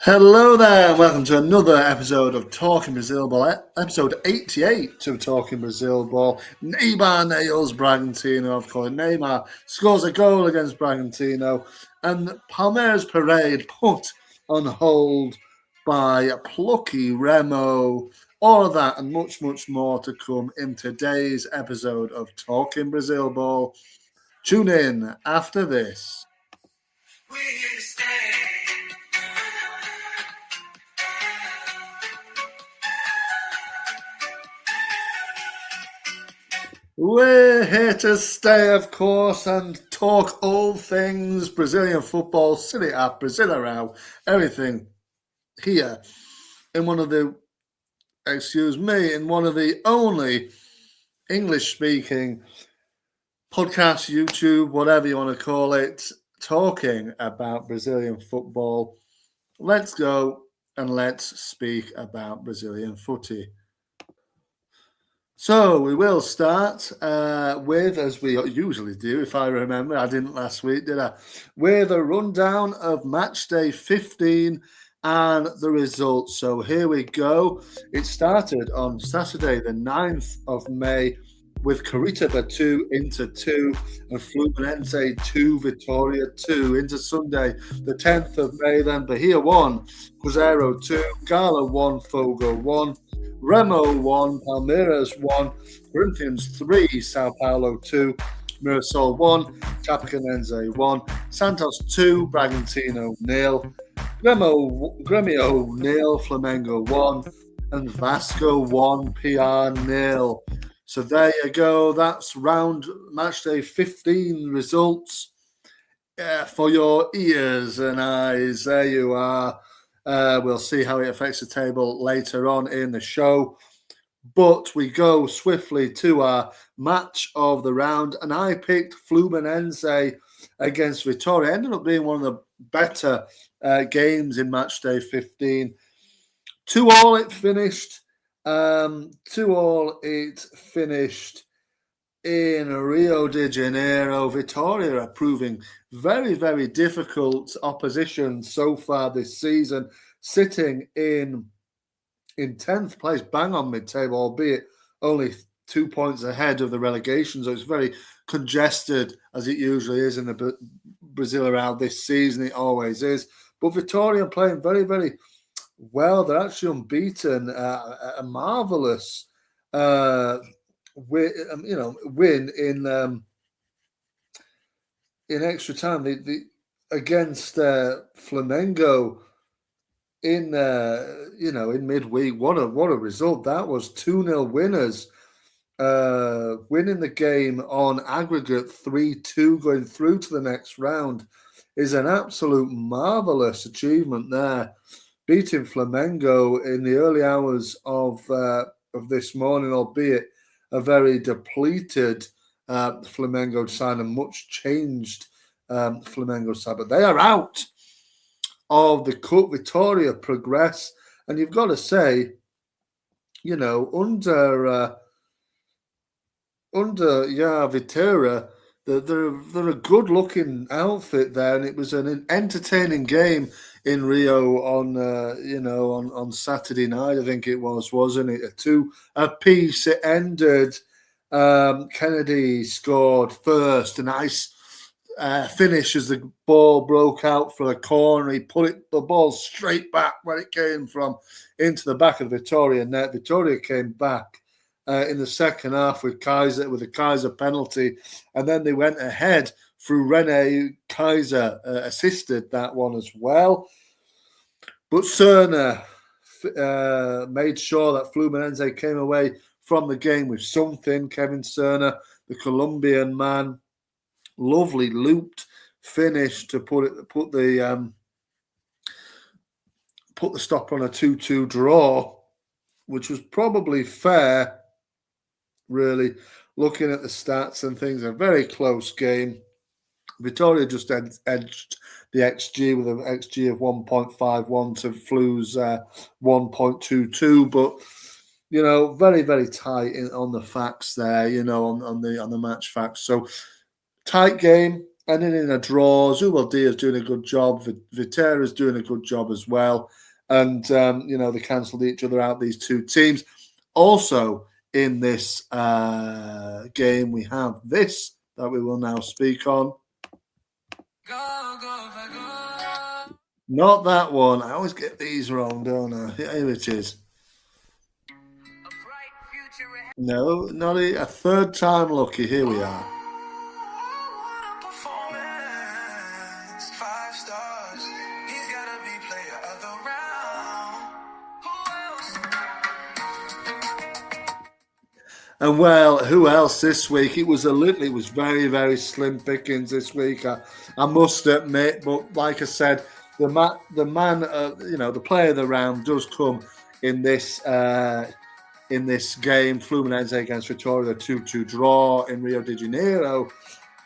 Hello there, and welcome to another episode of Talking Brazil Ball, episode 88 of Talking Brazil Ball. Neymar nails Bragantino, of course. Neymar scores a goal against Bragantino, and Palmeiras parade put on hold by plucky Remo. All of that and much, much more to come in today's episode of Talking Brazil Ball. Tune in after this. We're here to stay. We're here to stay, of course, and talk all things Brazilian football, Serie A, Brasileirão, everything here in one of the only English-speaking podcast, YouTube, whatever you want to call it, talking about Brazilian football. Let's go and let's speak about Brazilian footy. So we will start with, as we usually do, if I remember, I didn't last week, did I? With a rundown of match day 15 and the results. So here we go. It started on Saturday, the 9th of May, with Curitiba 2, Inter 2, and Fluminense 2, Vitória 2. Into Sunday, the 10th of May, then Bahia 1, Cruzeiro 2, Gala 1, Fogo 1, Remo 1, Palmeiras 1, Corinthians 3, Sao Paulo 2, Mirassol 1, Chapecoense 1, Santos 2, Bragantino 0, Grêmio 0, Flamengo 1, and Vasco 1, PR 0. So there you go. That's round matchday 15 results for your ears and eyes. There you are. We'll see how it affects the table later on in the show. But we go swiftly to our match of the round. And I picked Fluminense against Vitória. It ended up being one of the better games in matchday 15. 2-2 it finished. 2-2 it finished in Rio de Janeiro. Vitória are proving very, very difficult opposition so far this season, sitting in 10th place, bang on mid-table, albeit only 2 points ahead of the relegation. So it's very congested, as it usually is in the Brasileirão this season. It always is. But Vitória are playing very, very well. They're actually unbeaten. A marvellous win in extra time. Against Flamengo in midweek. What a result that was. 2-0 winners, winning the game on aggregate 3-2, going through to the next round is an absolute marvellous achievement there. Beating Flamengo in the early hours of this morning, albeit a very depleted Flamengo side, a much changed Flamengo side. But they are out of the cup. Vitória progress. And you've got to say, under Vitória, they're a good-looking outfit there, and it was an entertaining game in Rio on Saturday night. I think it was, wasn't it? A piece. It ended. Kennedy scored first. A nice finish as the ball broke out for a corner. He put the ball straight back where it came from into the back of the Vitória net. Vitória came back in the second half with a Kaiser penalty, and then they went ahead through Rene. Kaiser assisted that one as well. But Serna made sure that Fluminense came away from the game with something. Kevin Serna, the Colombian man, lovely looped finish to put the stop on a 2-2 draw, which was probably fair. Really, looking at the stats and things, a very close game. Vitória just edged the XG with an XG of 1.51 to Flu's 1.22. But very, very tight on the facts there. On the match facts. So tight game. And then in a draw, Zubaldi is doing a good job. Viterra's doing a good job as well. And, they cancelled each other out, these two teams. Also, in this game, we have this that we will now speak on. Not that one. I always get these wrong, don't I? Here it is. No, not a third time lucky. Here we are. And well, who else this week? It was very, very slim pickings this week. I must admit, but like I said, the man, the player of the round does come in this game. Fluminense against Vitória, 2-2 draw in Rio de Janeiro,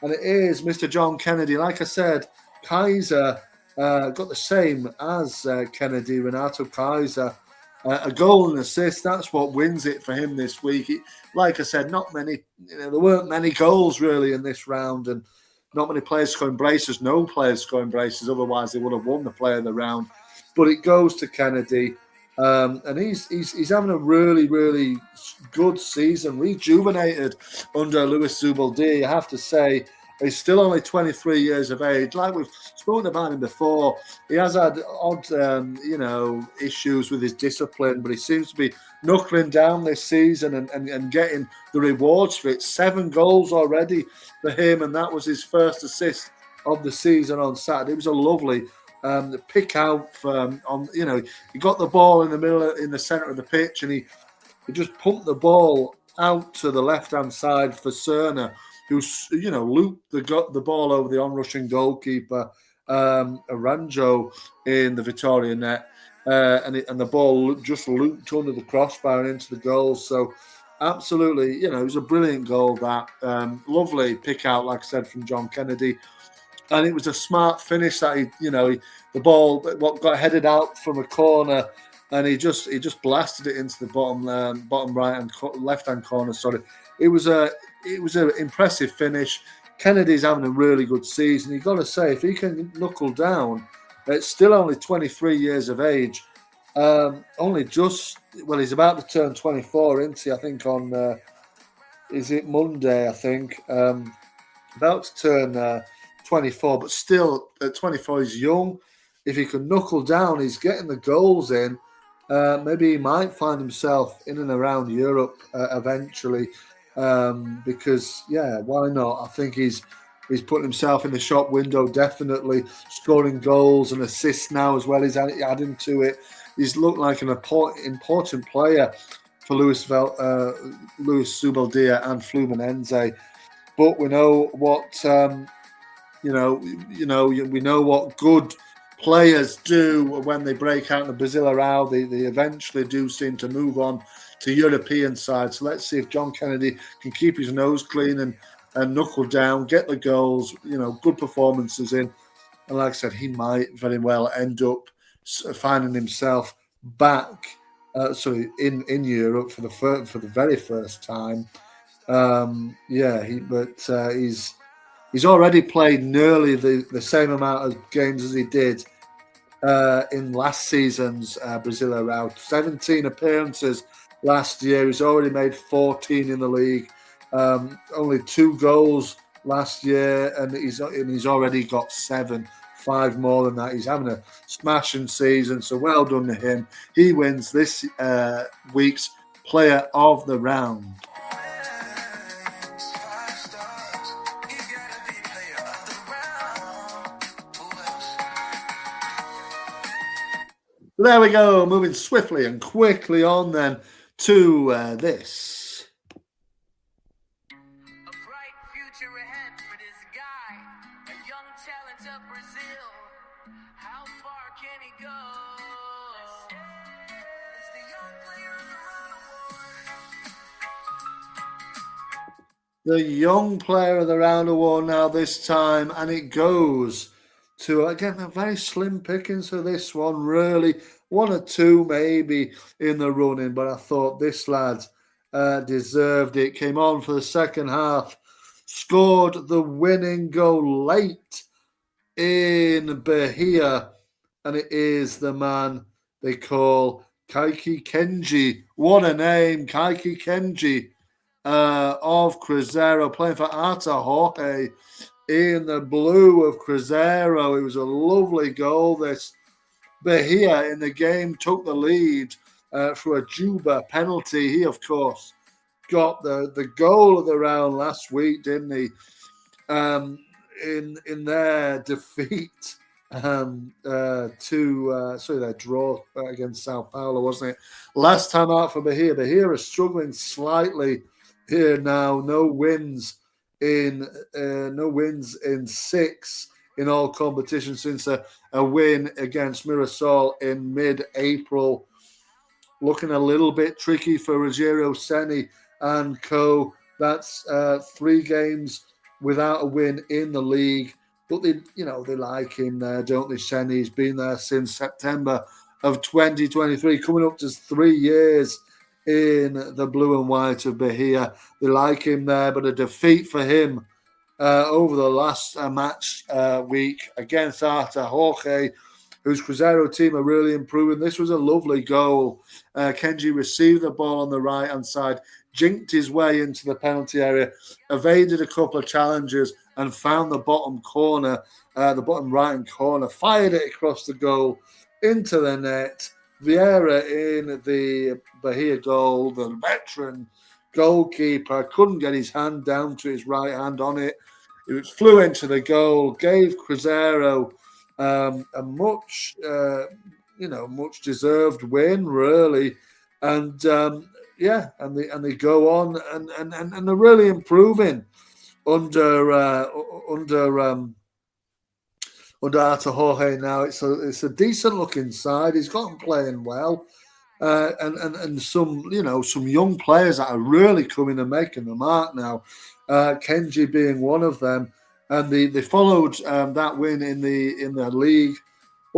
and it is Mr. John Kennedy. Like I said, Kaiser got the same as Kennedy, Renato Kaiser. A goal and assist, that's what wins it for him this week. Like I said, not many, there weren't many goals really in this round, and not many players scoring braces, no players scoring braces, otherwise they would have won the player of the round. But it goes to Kennedy, and he's having a really, really good season, rejuvenated under Luis Zubaldi, I have to say. He's still only 23 years of age. Like we've spoken about him before, he has had odd, issues with his discipline, but he seems to be knuckling down this season and getting the rewards for it. 7 goals already for him, and that was his first assist of the season on Saturday. It was a lovely pick out. He got the ball in the centre of the pitch, and he just pumped the ball out to the left-hand side for Cerner, who looped the ball over the on-rushing goalkeeper, Aranjo, in the Vitória net, and the ball just looped under the crossbar and into the goal. So absolutely, it was a brilliant goal. That lovely pick out, like I said, from John Kennedy, and it was a smart finish that the ball got headed out from a corner, and he just blasted it into the bottom right and left hand corner. Sorry, it was an impressive finish. Kennedy's having a really good season. You've got to say, if he can knuckle down, it's still only 23 years of age. He's about to turn 24, isn't he? I think on, is it Monday, I think. About to turn 24, but still at 24, he's young. If he can knuckle down, he's getting the goals in. Maybe he might find himself in and around Europe eventually. Because why not? I think he's putting himself in the shop window, definitely scoring goals and assists now as well. He's adding to it. He's looked like an important player for Luis Zubaldia and Fluminense. But we know what we know what good players do when they break out in the Brasileirão. They eventually do seem to move on to European side. So let's see if John Kennedy can keep his nose clean and knuckle down, get the goals, good performances in. And like I said, he might very well end up finding himself back in Europe for the very first time. He's already played nearly the same amount of games as he did in last season's Brasileirão. 17 appearances last year. He's already made 14 in the league. Only 2 goals last year, and he's already got 7, 5 more than that. He's having a smashing season, so well done to him. He wins this week's Player of the Round. There we go, moving swiftly and quickly on then to this. A bright future ahead for this guy, a young talent of Brazil. How far can he go? It's the young player of the round award. The young player of the round award now this time, and it goes to, again, a very slim pickings for this one, really. 1 or 2 maybe in the running, but I thought this lad deserved it. Came on for the second half, scored the winning goal late in Bahia, and it is the man they call Kaiki Kenji. What a name, Kaiki Kenji, of Cruzeiro, playing for Ata Jorge in the blue of Cruzeiro. It was a lovely goal. This Bahia in the game took the lead through a Juba penalty. He, of course, got the goal of the round last week, didn't he? In their defeat their draw against Sao Paulo, wasn't it? Last time out for Bahia. Bahia are struggling slightly here now. No wins in 6 in all competitions since a win against Mirassol in mid-April. Looking a little bit tricky for Rogério Ceni and co. That's 3 games without a win in the league. But they like him there, don't they? Ceni, he's been there since September of 2023, coming up to 3 years in the blue and white of Bahia. They like him there, but a defeat for him over the last match week against Ata Jorge, whose Cruzeiro team are really improving. This was a lovely goal. Kenji received the ball on the right-hand side, jinked his way into the penalty area, evaded a couple of challenges, and found the bottom corner, the bottom right-hand corner, fired it across the goal into the net. Vieira in the Bahia goal, the veteran goalkeeper, couldn't get his hand down to his right hand on it. It flew into the goal, gave Cruzeiro a much deserved win, really, and they go on and they're really improving under Ata Jorge now. It's a decent looking side. He's got them playing well, and some young players that are really coming and making the mark now. Kenji being one of them. And they followed that win in the league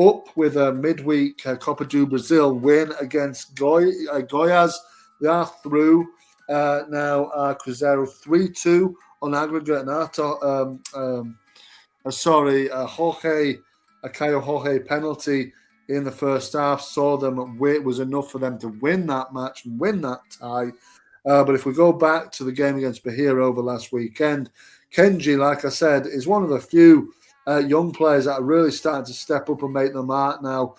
up with a midweek Copa do Brazil win against Goiás. They are through now. Cruzeiro 3-2 on aggregate, and a Caio Jorge penalty in the first half saw them. It was enough for them to win that match and win that tie. But if we go back to the game against Bahia over last weekend, Kenji, like I said, is one of the few young players that are really starting to step up and make the mark now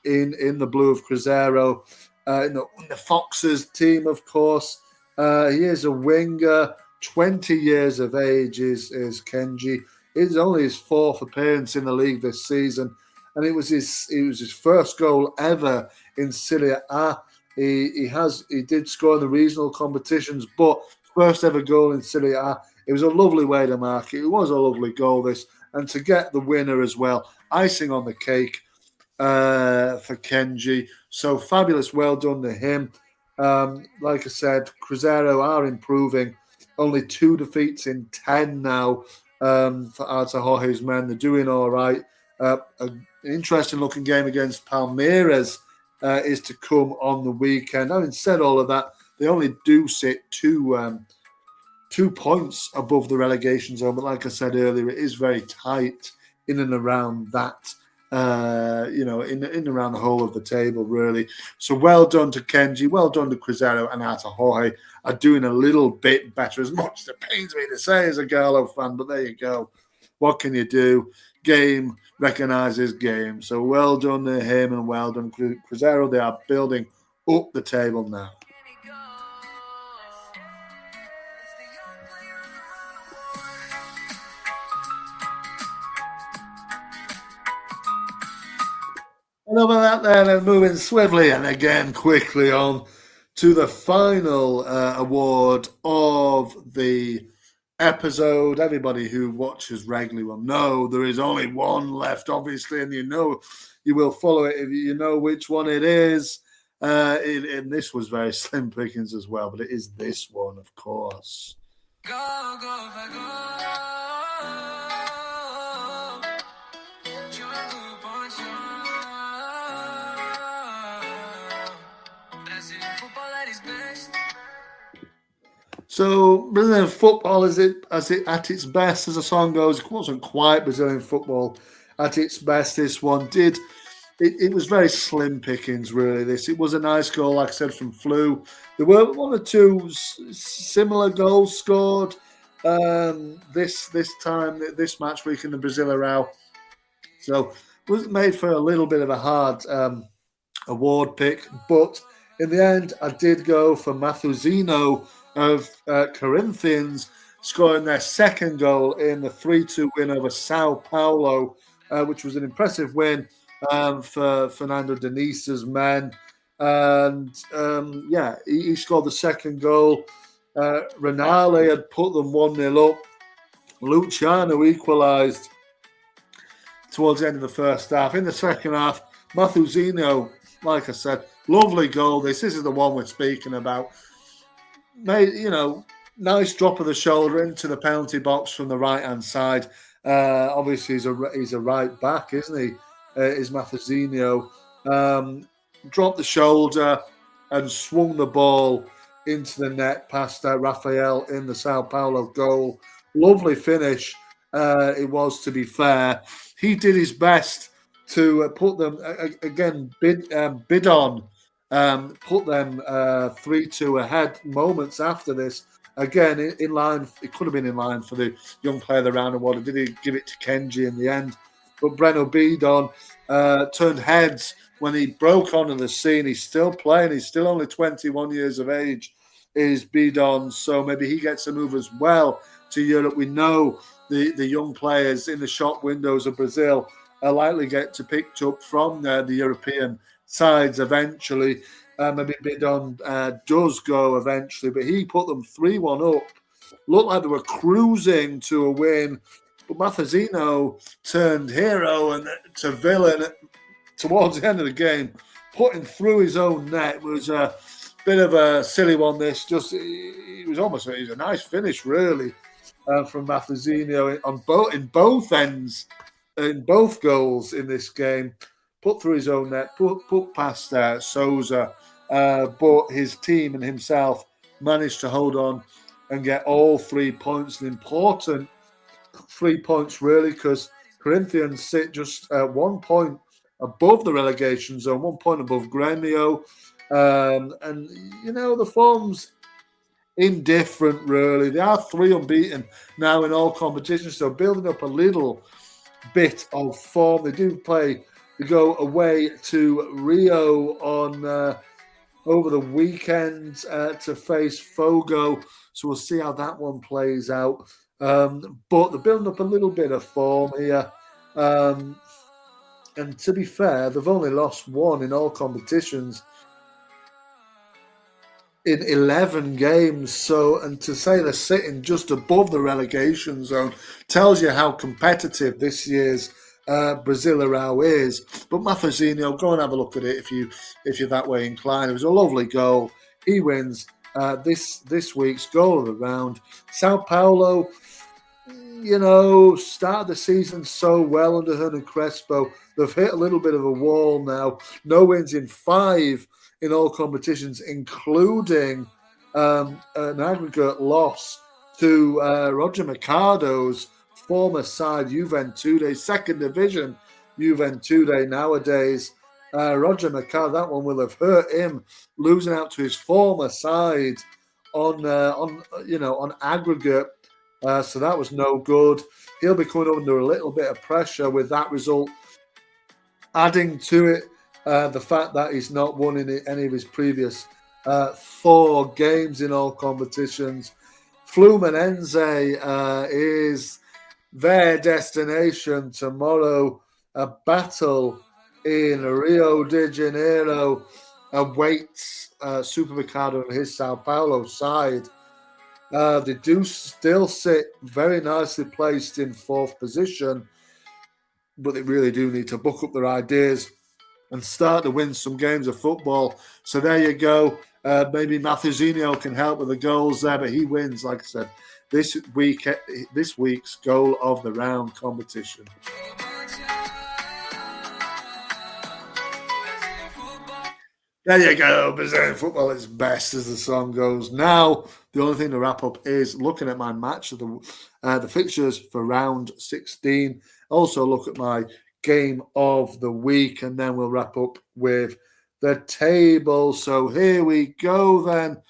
in the blue of Cruzeiro. In the Foxes team, of course. He is a winger, 20 years of age is Kenji. It's only his 4th appearance in the league this season, and it was his first goal ever in Serie A. He did score in the regional competitions, but first ever goal in Serie A. It was a lovely way to mark it. It was a lovely goal, this, and to get the winner as well. Icing on the cake for Kenji. So fabulous, well done to him. Like I said, Cruzeiro are improving. Only 2 defeats in 10 now for Ata Jorge's men. They're doing all right. An interesting looking game against Palmeiras is to come on the weekend. Having said all of that, they only do sit 2 points above the relegation zone. But like I said earlier, it is very tight in and around that, in and around the whole of the table, really. So well done to Kenji, well done to Cruzeiro, and Ata Jorge are doing a little bit better, as much as it pains me to say as a Galo fan, but there you go. What can you do? Game recognises game. So well done to him and well done Cruzeiro. They are building up the table now. And over that then, and moving swiftly and again quickly on to the final award of the episode. Everybody who watches regularly will know there is only one left, obviously, and you will follow it if you know which one it is. And this was very slim pickings as well, but it is this one, of course. Go, go, go. So Brazilian football, is it at its best, as the song goes? It wasn't quite Brazilian football at its best. This one did. It was very slim pickings, really. It was a nice goal, like I said, from Flew. There were one or two similar goals scored this time, this match week in the Brasileirão. So it was made for a little bit of a hard award pick, but in the end, I did go for Mathuzino of Corinthians, scoring their second goal in the 3-2 win over Sao Paulo, which was an impressive win for Fernando Diniza's men. And he scored the second goal. Renale had put them 1-0 up. Luciano equalised towards the end of the first half. In the second half, Mathuzino, like I said, lovely goal. This is the one we're speaking about. Made, nice drop of the shoulder into the penalty box from the right-hand side. Obviously, he's a right back, isn't he? Is Mathuzino. Dropped the shoulder and swung the ball into the net past Rafael in the Sao Paulo goal. Lovely finish. It was, to be fair. He did his best to put them again. Bidon put them 3-2 ahead moments after this. Again, in line. It could have been in line for the young player of the round award. Did he give it to Kenji in the end? But Breno Bidon turned heads when he broke onto the scene. He's still playing. He's still only 21 years of age, is Bidon. So maybe he gets a move as well to Europe. We know the young players in the shop windows of Brazil are likely get to picked up from the European sides eventually. Maybe Bidon does go eventually, but he put them 3-1 up. Looked like they were cruising to a win, but Mathuzino turned hero and to villain towards the end of the game, putting through his own net. It was a bit of a silly one. It was a nice finish, really, from Mathuzino in both ends, in both goals in this game. Put through his own net, put past Souza, but his team and himself managed to hold on and get all 3 points. An important 3 points, really, because Corinthians sit just 1 point above the relegation zone, 1 point above Grêmio. And, the form's indifferent, really. They are 3 unbeaten now in all competitions, so building up a little bit of form. They go away to Rio on over the weekend to face Fogo, so we'll see how that one plays out. But they're building up a little bit of form here. And to be fair, they've only lost 1 in all competitions in 11 games. So, and to say they're sitting just above the relegation zone tells you how competitive this year's Brasileirão is. But Mathuzino, go and have a look at it if you're that way inclined. It was a lovely goal. He wins this week's goal of the round. Sao Paulo, started the season so well under Hernan Crespo. They've hit a little bit of a wall now. No wins in 5 in all competitions, including an aggregate loss to Roger Mercado's former side, Juventude, second division Juventude nowadays. Roger Mercado, that one will have hurt him, losing out to his former side on aggregate. So that was no good. He'll be coming under a little bit of pressure with that result. Adding to it, the fact that he's not won in any of his previous 4 games in all competitions. Fluminense is their destination tomorrow. A battle in Rio de Janeiro awaits Supermercado and his Sao Paulo side. They do still sit very nicely placed in 4th position, but they really do need to buck up their ideas and start to win some games of football. So there you go. Maybe Mathuzino can help with the goals there, but he wins, like I said, this week's goal of the round competition. There you go. Brazilian football is best, as the song goes. Now, the only thing to wrap up is looking at my match of the fixtures for round 16. Also, look at my game of the week, and then we'll wrap up with the table. So here we go. Then,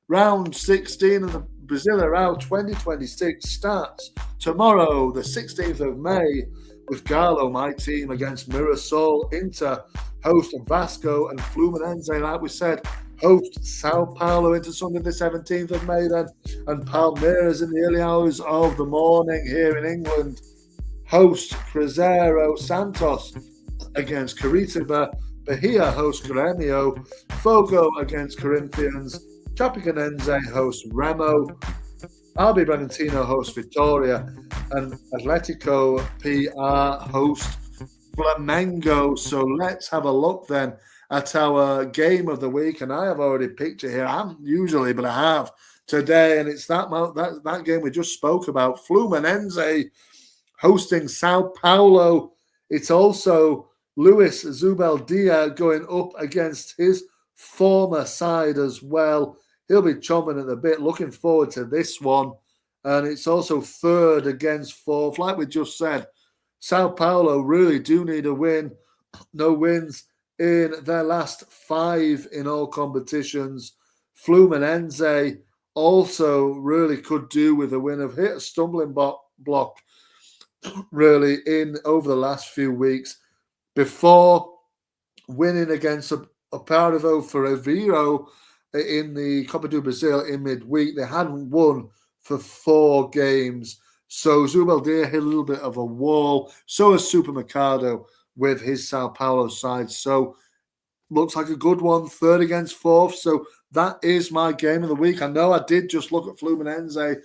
round 16 of the Brasileirão 2026 starts tomorrow, the 16th of May, with Galo, my team, against Mirassol. Inter host Vasco, and Fluminense, like we said, host Sao Paulo into Sunday the 17th of May then, and Palmeiras in the early hours of the morning here in England host Cruzeiro. Santos against Curitiba, Bahia host Grêmio, Fogo against Corinthians, Chapecoense host Remo, RB Bragantino host Vitória, and Atletico PR host Flamengo. So let's have a look then at our game of the week. And I have already picked it here. I haven't usually, but I have today. And it's that game we just spoke about. Fluminense hosting Sao Paulo. It's also Luis Zubeldia going up against his former side as well. He'll be chomping at the bit. Looking forward to this one. And it's also third against fourth. Like we just said, Sao Paulo really do need a win. No wins in their last 5 in all competitions. Fluminense also really could do with a win. Have hit a stumbling block really in over the last few weeks before winning against a Paravo for Aviro in the Copa do Brasil in midweek. They hadn't won for 4 games. So Zubeldia hit a little bit of a wall. So has Supermercado with his Sao Paulo side. So looks like a good one, third against fourth. So that is my game of the week. I know I did just look at Fluminense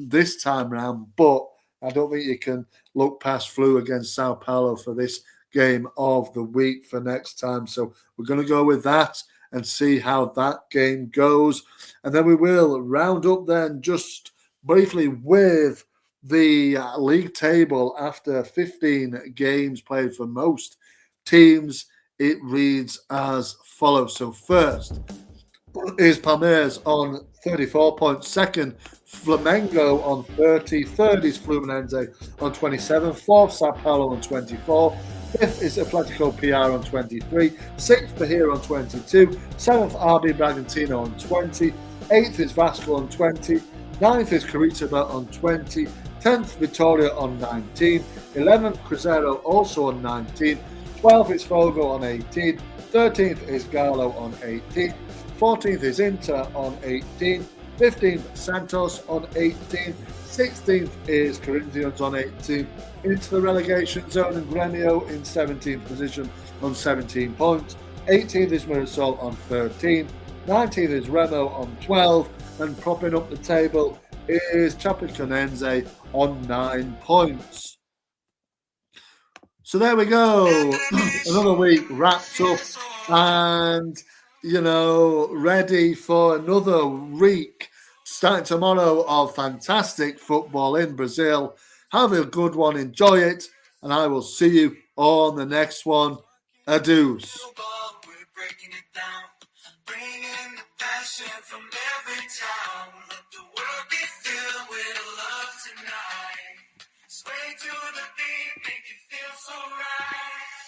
this time round, but I don't think you can look past Flu against Sao Paulo for this game of the week for next time. So we're going to go with that and see how that game goes. And then we will round up then just briefly with the league table after 15 games played for most teams. It reads as follows. So first is Palmeiras on 34 points. Second, Flamengo on 30. Third is Fluminense on 27. Fourth, Sao Paulo on 24. Fifth is Atletico PR on 23. Sixth, Bahia on 22. Seventh, RB Bragantino on 20. Eighth is Vasco on 20. Ninth is Curitiba on 20. 10th, Vitória on 19. 11th, Cruzeiro also on 19. 12th is Fogo on 18. 13th is Galo on 18. 14th is Inter on 18. 15th, Santos on 18. 16th is Corinthians on 18. Into the relegation zone, and Grêmio in 17th position on 17 points. 18th is Mirassol on 13. 19th is Remo on 12. And propping up the table is Chapecoense on 9 points. So there we go. Another week wrapped up and, ready for another week starting tomorrow of fantastic football in Brazil. Have a good one. Enjoy it. And I will see you on the next one. Adios. From every town, let the world be filled with love tonight. Sway to the beat, make you feel so right.